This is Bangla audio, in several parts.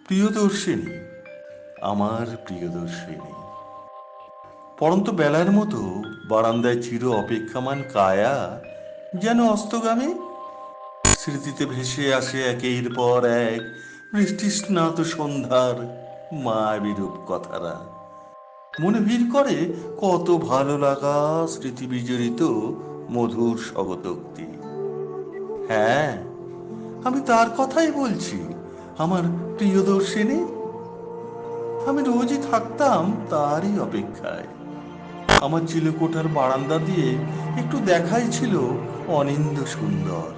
প্রিয়দর্শিনী, আমার প্রিয়দর্শিনী। পড়ন্ত বেলার মতো বারান্দায় চির অপেক্ষামান কায়া যেন অস্তগামী। স্মৃতিতে ভেসে আসে একের পর এক বৃষ্টিস্নাত সন্ধ্যার মায়াবী রূপকথারা। মনে ভিড় করে কত ভালো লাগা স্মৃতি বিজড়িত মধুর স্বগতোক্তি। হ্যাঁ, আমি তার কথাই বলছি, আমার প্রিয়দর্শিনী। আমি রোজই থাকতাম তারই অপেক্ষায়। আমার চিলেকোঠার বারান্দা দিয়ে একটু দেখাই ছিল অনিন্দ্য সুন্দর।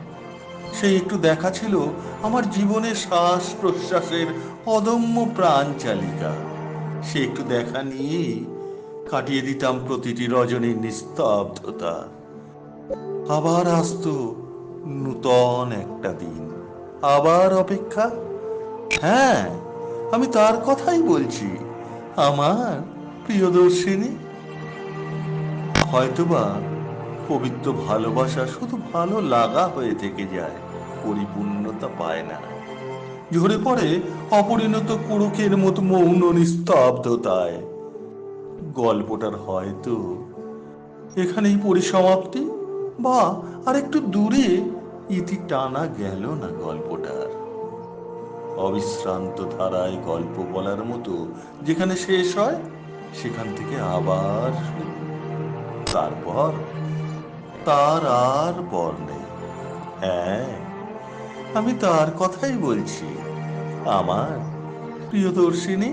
সেই একটু দেখা ছিল আমার জীবনের শ্বাস প্রশ্বাসের অদম্য প্রাণ চালিকা। সে একটু দেখা নিয়েই কাটিয়ে দিতাম প্রতিটি রজনীর নিস্তব্ধতা। আবার আসতো নূতন একটা দিন, আবার অপেক্ষা। হ্যাঁ, আমি তার কথাই বলছি, আমার প্রিয়দর্শিনী। হয়তোবা পবিত্র ভালোবাসা শুধু ভালো লাগা হয়ে থেকে যায়, পরিপূর্ণতা পায় না। ঝরে পড়ে অপরিণত কোড়কের মতো মৌন নিস্তব্ধতায়। গল্পটার হয়তো এখানেই পরিসমাপ্তি, বা আরেকটু দূরে ইতি টানা গেল না গল্পটার। অবিশ্রান্ত ধারায় গল্প বলার মতো যেখানে শেষ হয়, সেখান থেকে আবার শুরু। তারপর তার আর পর নেই। হ্যাঁ, আমি তার কথাই বলছি, আমার প্রিয়দর্শিনী।